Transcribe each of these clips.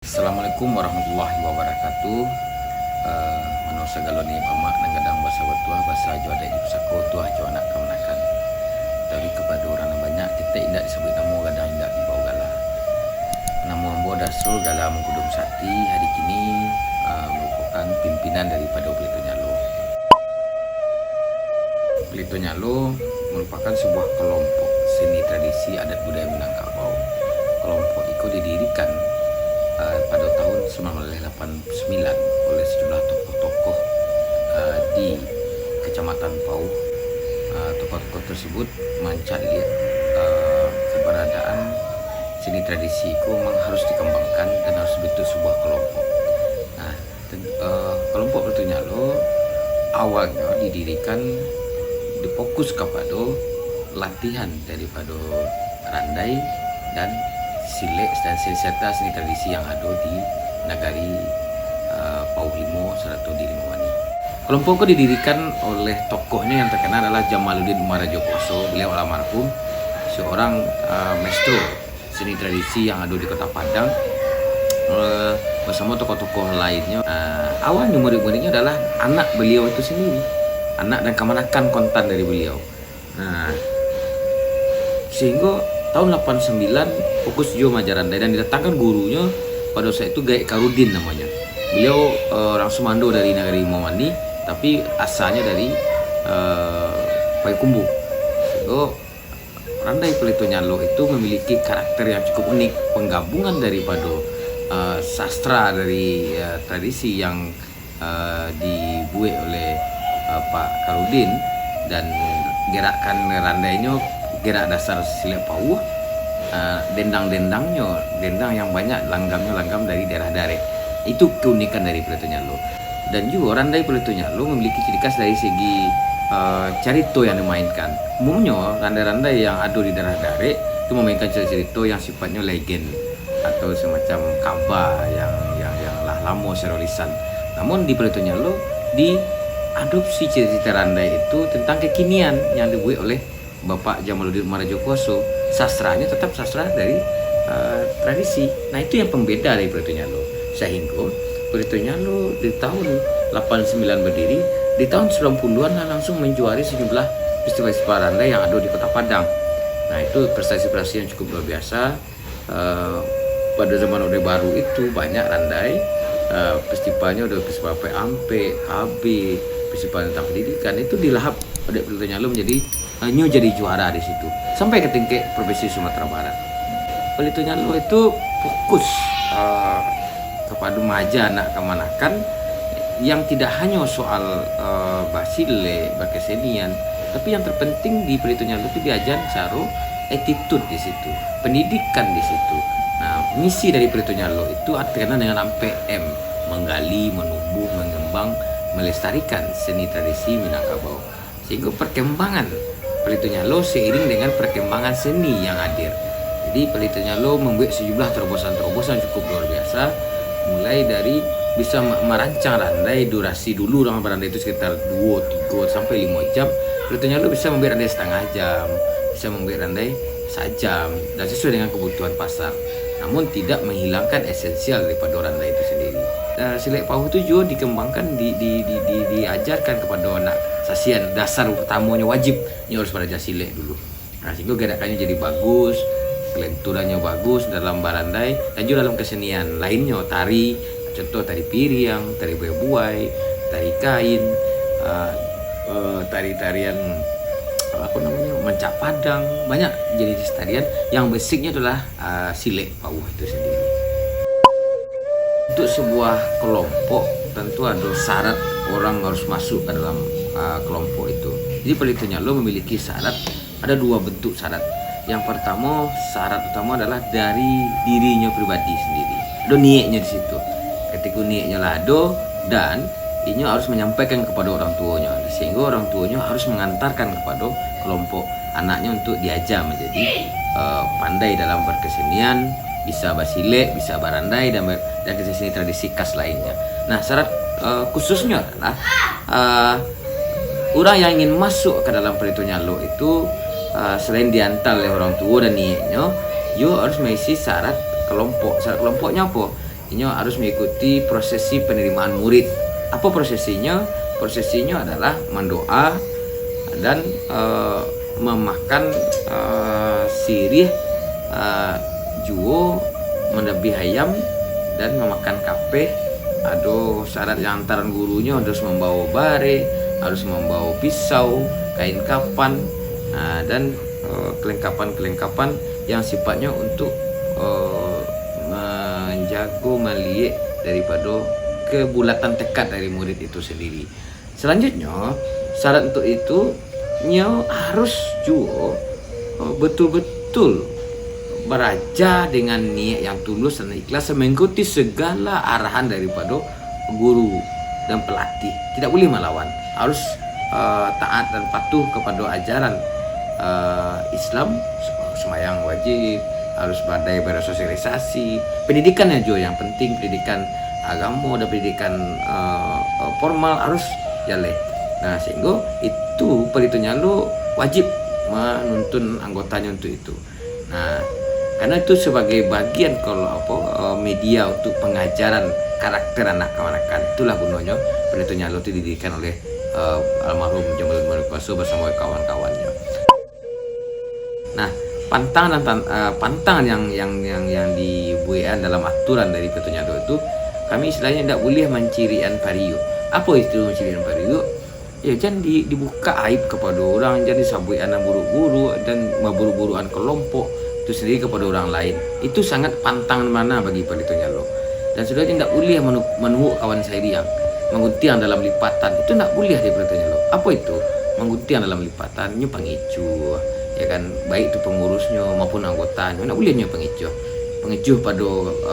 Assalamualaikum warahmatullahi wabarakatuh. Mano sagaloni mamak nanggadang bahasa betua bahasa Jawa dek pusako tuah Jawa anak kemenakan. Dari kepada orang yang banyak kita indak disebut namu gadang indak di bawah gala. Namu ambo Dasrul Gala Mengkudum Sati hari kini merupakan pimpinan daripada Pelito Nyalo. Pelito Nyalo merupakan sebuah kelompok seni tradisi adat budaya Minangkabau. Kelompok itu didirikan pada tahun 1989 oleh sejumlah tokoh-tokoh di Kecamatan Pau. Tokoh-tokoh tersebut mencari keberadaan seni tradisi itu memang harus dikembangkan dan harus dibentuk sebuah kelompok. Nah, kelompok Pelito Nyalo awalnya didirikan difokus kepada latihan daripada randai dan silek dan serta seni tradisi yang ada di nagari Pau Limo serta di Limawani. Kelompok itu didirikan oleh tokohnya yang terkenal adalah Jamaluddin Umarajokoso. Beliau almarhum, seorang maestro seni tradisi yang ada di Kota Padang bersama tokoh-tokoh lainnya. Awalnya murid-muridnya adalah anak beliau itu sendiri, anak dan kemanakan kontan dari beliau. Nah, sehingga tahun 89 fokus Jo Majarandai dan didatangkan gurunya pada saat itu Gaek Karudin namanya. Beliau orang Sumando dari Nagari Momani tapi asalnya dari Payakumbuh. Sehingga Randai Pelito Nyalo itu memiliki karakter yang cukup unik, penggabungan daripada sastra dari tradisi yang dibuat oleh Pak Karudin dan gerakan randainya gerak dasar silek Pau, dendang yang banyak langgam dari daerah Darek. Itu keunikan dari Pelito Nyalo. Dan juga Randai Pelito Nyalo memiliki ciri khas dari segi carito yang dimainkan. Umumnya randai-randai yang ada di daerah Darek itu memainkan cerita yang sifatnya legend atau semacam kabar yang lah lama secara lisan. Namun di Pelito Nyalo diadopsi cerita randai itu tentang kekinian yang dibuat oleh Bapak Jamaluddin Umarajokoso. Sastranya tetap sastra dari tradisi. Nah, itu yang pembeda dari Pelito Nyalo. Sehingga Pelito Nyalo di tahun 89 berdiri, di tahun 90-an langsung menjuari sejumlah festival randai yang ada di Kota Padang. Nah, itu prestasi-prestasi yang cukup luar biasa. Pada zaman Orde Baru itu banyak randai, festivalnya ada festival PAMP, KB, festival tentang pendidikan, itu dilahap oleh Pelito Nyalo menjadi jadi juara di situ sampai ke tingkat provinsi Sumatera Barat. Pelito Nyalo itu fokus kepada maja anak kemanakan yang tidak hanya soal basile, berkesenian, tapi yang terpenting di Pelito Nyalo itu diajar cara attitude di situ, pendidikan di situ. Nah, misi dari Pelito Nyalo itu terkenal dengan AMPM, menggali, menumbuh, mengembang, melestarikan seni tradisi Minangkabau. Sehingga perkembangan Pelito Nyalo seiring dengan perkembangan seni yang hadir. Jadi Pelito Nyalo membuat sejumlah terobosan-terobosan cukup luar biasa, mulai dari bisa merancang randai durasi dulu dengan randai itu sekitar 2, 3 sampai 5 jam. Pelito Nyalo bisa membuat randai setengah jam, bisa membuat randai sejam dan sesuai dengan kebutuhan pasar. Namun tidak menghilangkan esensial daripada randai itu sendiri. Silek Pau itu juga dikembangkan, diajarkan kepada anak sasian. Dasar utamanya wajibnya harus belajar silek dulu. Nah, sehingga gerakannya jadi bagus, kelenturannya bagus dalam barandai dan juga dalam kesenian lainnya, tari, contoh tari piring, tari buai, tari kain, tari-tarian mencak padang, banyak jenis tarian yang basicnya adalah silek Pau itu sendiri. Untuk sebuah kelompok tentu ada syarat orang harus masuk ke dalam kelompok itu. Jadi Pelito Nyalo memiliki syarat, ada 2 bentuk syarat. Yang pertama, syarat utama adalah dari dirinya pribadi sendiri. Ada niatnya di situ. Ketika niatnya lah ada dan ini harus menyampaikan kepada orang tuanya, sehingga orang tuanya harus mengantarkan kepada kelompok anaknya untuk diajar menjadi pandai dalam berkesenian, bisa basilek, bisa barandai dan kesenian tradisi khas lainnya. Nah, syarat khususnya adalah orang yang ingin masuk ke dalam Pelito Nyalo itu selain diantar oleh orang tua dan niatnya, you harus mengisi syarat kelompok. Syarat kelompoknya apa? Inyo harus mengikuti prosesi penerimaan murid. Apa prosesinya? Prosesinya adalah mendoa dan memakan sirih, juo, menebi ayam, dan memakan kape. Aduh, syarat yang antaran gurunya harus membawa bare, harus membawa pisau, kain kapan, dan kelengkapan-kelengkapan yang sifatnya untuk menjaga melihat daripada kebulatan tekad dari murid itu sendiri. Selanjutnya, syarat untuk itu nyo harus juga betul-betul beraja dengan niat yang tulus dan ikhlas mengikuti segala arahan daripada guru dan pelatih. Tidak boleh melawan, harus taat dan patuh kepada ajaran Islam. Semayang wajib, harus badai bersosialisasi, pendidikannya juga yang penting, pendidikan agama dan pendidikan formal harus jalan. Nah, sehingga itu peritunya lo wajib menuntun anggotanya untuk itu. Nah, karena itu sebagai bagian media untuk pengajaran karakter anak kanakan, itulah gunanya peritunya lo didirikan oleh almarhum Jamal Manukaso bersama kawan-kawannya. Nah, pantangan yang dibuat dalam aturan dari peritunya itu, kami istilahnya tidak boleh mencirian vario. Apa itu mencirian vario? Ya, jangan dibuka aib kepada orang, jangan disabui anak buru-buru dan memburu-buruan kelompok itu sendiri kepada orang lain. Itu sangat pantangan mana bagi pelitunya lo. Dan sudah tidak boleh menunggu kawan saya yang mengguntiang dalam lipatan, itu tidak boleh di pelitunya lo. Apa itu? Mengguntiang dalam lipatannya pengicu, ya kan, baik itu pengurusnya maupun anggotanya, tidak bolehnya pengicu pada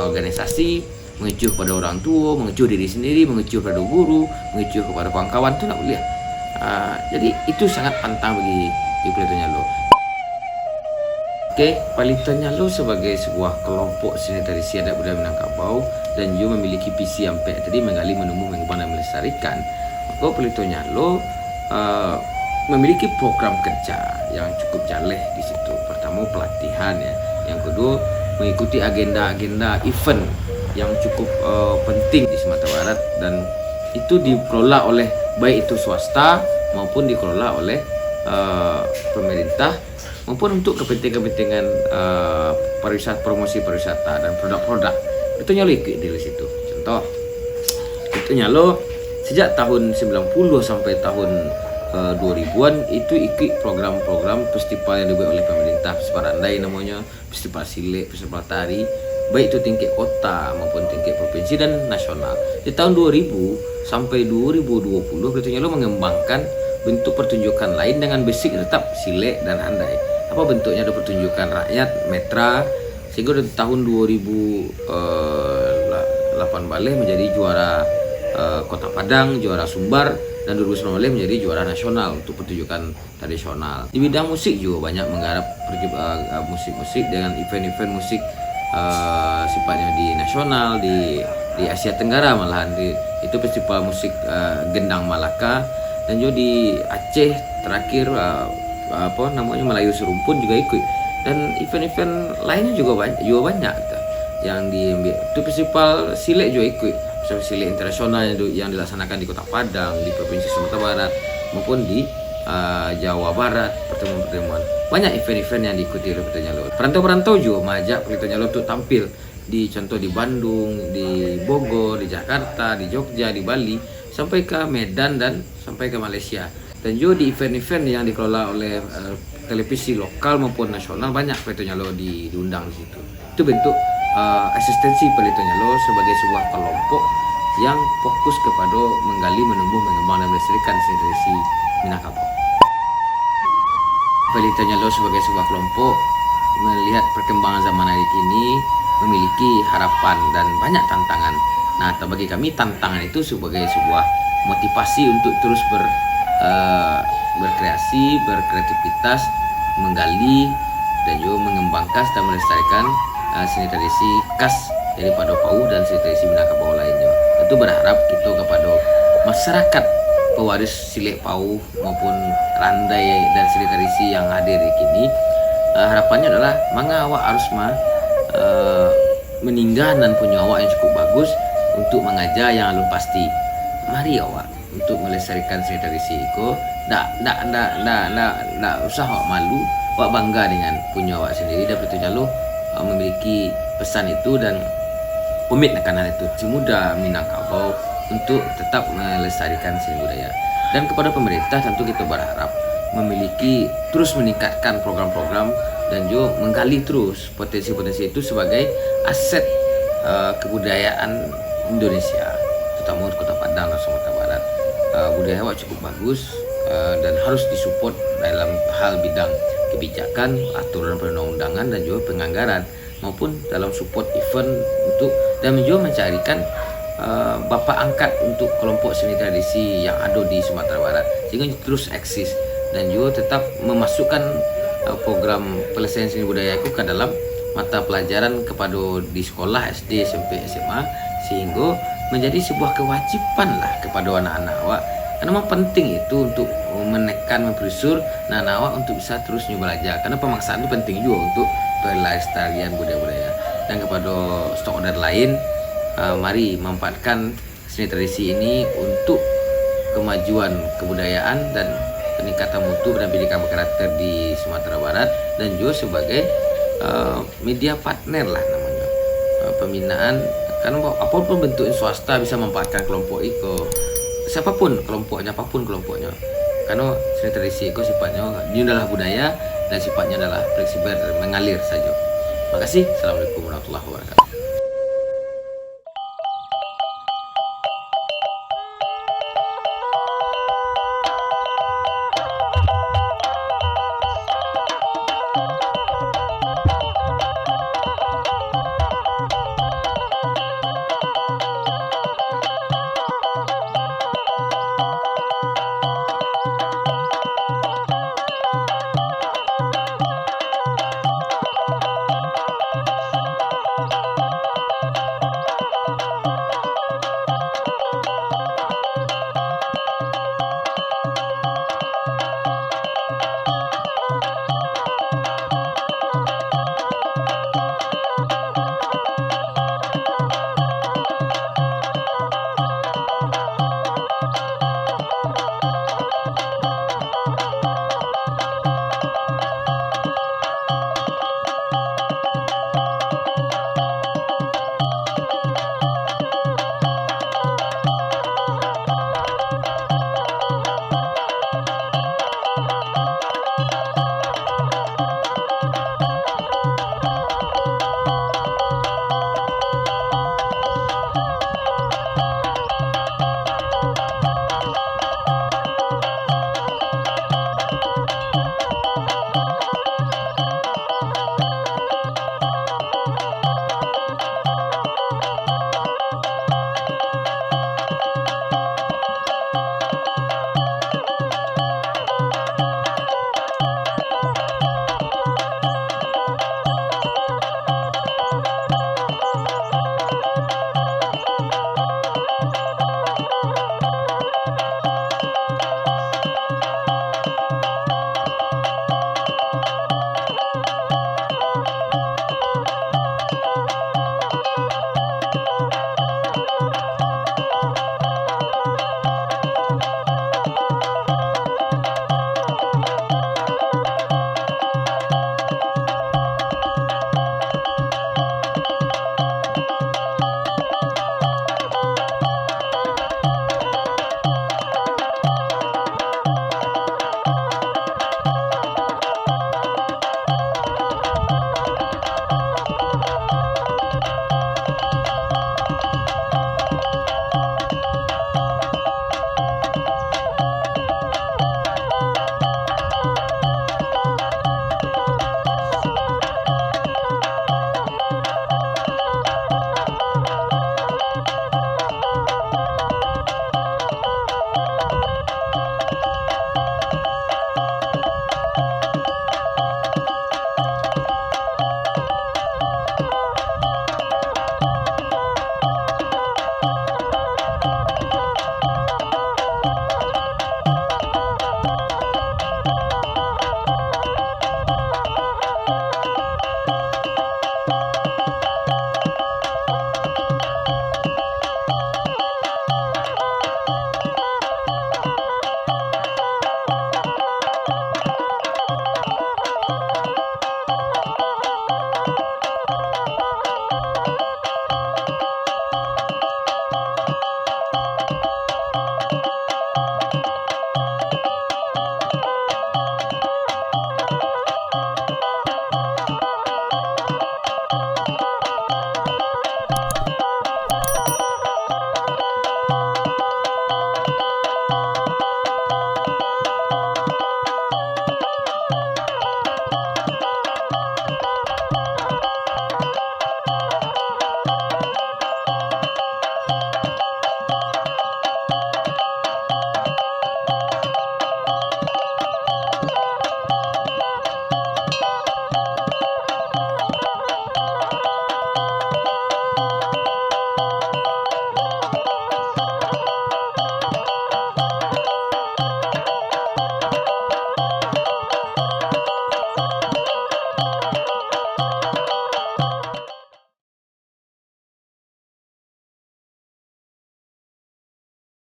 organisasi, mengecuh pada orang tua, mengecuh diri sendiri, mengecuh pada guru, mengecuh kepada kawan-kawan, itu tidak boleh. Jadi itu sangat pantang bagi pelitunya lo. Oke, Pelitunya lo sebagai sebuah kelompok seni tradisi adat budaya Minangkabau dan juga memiliki visi yang tadi menggali, menumbuh, mengembang dan melestarikan. Maka Pelitunya lo memiliki program kerja yang cukup jaleh di situ. Pertama pelatihan ya, yang kedua mengikuti agenda-agenda event yang cukup penting di Sumatera Barat, dan itu dikelola oleh baik itu swasta maupun dikelola oleh pemerintah maupun untuk kepentingan promosi pariwisata dan produk-produk. Itu nyalo ikut di situ. Contoh, itu nyalo sejak tahun 90 sampai tahun 2000-an itu ikut program-program festival yang dibuat oleh pemerintah, festival Randai namanya, festival Silik, festival Tari, baik itu tingkat kota maupun tingkat provinsi dan nasional. Di tahun 2000 sampai 2020 Pelitunya lo mengembangkan bentuk pertunjukan lain dengan basic tetap Silik dan Handai. Apa bentuknya? Ada pertunjukan rakyat, metra, sehingga di tahun 2008 balik menjadi juara Kota Padang, juara Sumbar, dan 2019 menjadi juara nasional untuk pertunjukan tradisional. Di bidang musik juga banyak menggarap musik-musik dengan event-event musik sifatnya di nasional, di Asia Tenggara malahan, itu festival musik Gendang Malaka, dan juga di Aceh terakhir Melayu Serumpun juga ikut, dan event-event lainnya juga banyak gitu, yang diambil. Itu festival Silik juga ikut, festival Silik internasional yang dilaksanakan di Kota Padang, di Provinsi Sumatera Barat maupun di Jawa Barat, pertemuan-pertemuan. Banyak event-event yang diikuti oleh Pelitunya lo. Perantau-perantau juga mengajak Pelitunya lo untuk tampil di Bandung, di Bogor, di Jakarta, di Jogja, di Bali, sampai ke Medan dan sampai ke Malaysia. Dan juga di event-event yang dikelola oleh televisi lokal maupun nasional, banyak Pelitunya lo diundang di situ. Itu bentuk asistensi Pelitunya lo sebagai sebuah kelompok yang fokus kepada menggali, menumbuh, mengembang dan melestarikan seni tradisi Minangkabau. Pelitunya lo sebagai sebuah kelompok melihat perkembangan zaman hari ini memiliki harapan dan banyak tantangan. Nah, bagi kami tantangan itu sebagai sebuah motivasi untuk terus berkreasi, berkreativitas, menggali dan juga mengembangkan dan melestarikan seni tradisi khas daripada PAUH dan seni tradisi Minangkabau lainnya. Tentu berharap kita kepada masyarakat pewaris Silik PAUH maupun Randai dan seni tradisi yang hadir di kini, harapannya adalah mangga awak harus meninggalan punya awak yang cukup bagus untuk mengajar yang alun pasti. Mari awak untuk melestarikan seni tradisi itu. Ndak usah awak malu, awak bangga dengan punya awak sendiri dan betul jalo memiliki pesan itu dan komit akan hal itu. Si muda Minangkabau untuk tetap melestarikan seni budaya. Dan kepada pemerintah tentu kita berharap memiliki terus meningkatkan program-program dan juga menggali terus potensi-potensi itu sebagai aset kebudayaan Indonesia, terutama Kota Padang dan Sumatera Barat. Budaya awak cukup bagus dan harus disupport dalam hal bidang kebijakan, aturan perundang-undangan dan juga penganggaran maupun dalam support event untuk dan juga mencarikan bapak angkat untuk kelompok seni tradisi yang ada di Sumatera Barat sehingga terus eksis dan juga tetap memasukkan program pelestarian seni budaya itu ke dalam mata pelajaran kepada di sekolah SD, SMP, SMA sehingga menjadi sebuah kewajiban lah kepada anak-anak awak. Karena memang penting itu untuk menekan, mempersur anak-anak awak untuk bisa terus belajar. Karena pemaksaan itu penting juga untuk pelestarian budaya-budaya. Dan kepada stakeholder lain, mari manfaatkan seni tradisi ini untuk kemajuan kebudayaan dan peningkatan mutu dan pendidikan berkarakter di Sumatera Barat dan juga sebagai media partner lah namanya pembinaan. Karena apapun bentuk swasta bisa memanfaatkan kelompok itu, siapapun kelompoknya, apapun kelompoknya. Karena seni tradisi itu sifatnya ini adalah budaya dan sifatnya adalah fleksibel mengalir saja. Terima kasih. Assalamualaikum warahmatullahi wabarakatuh.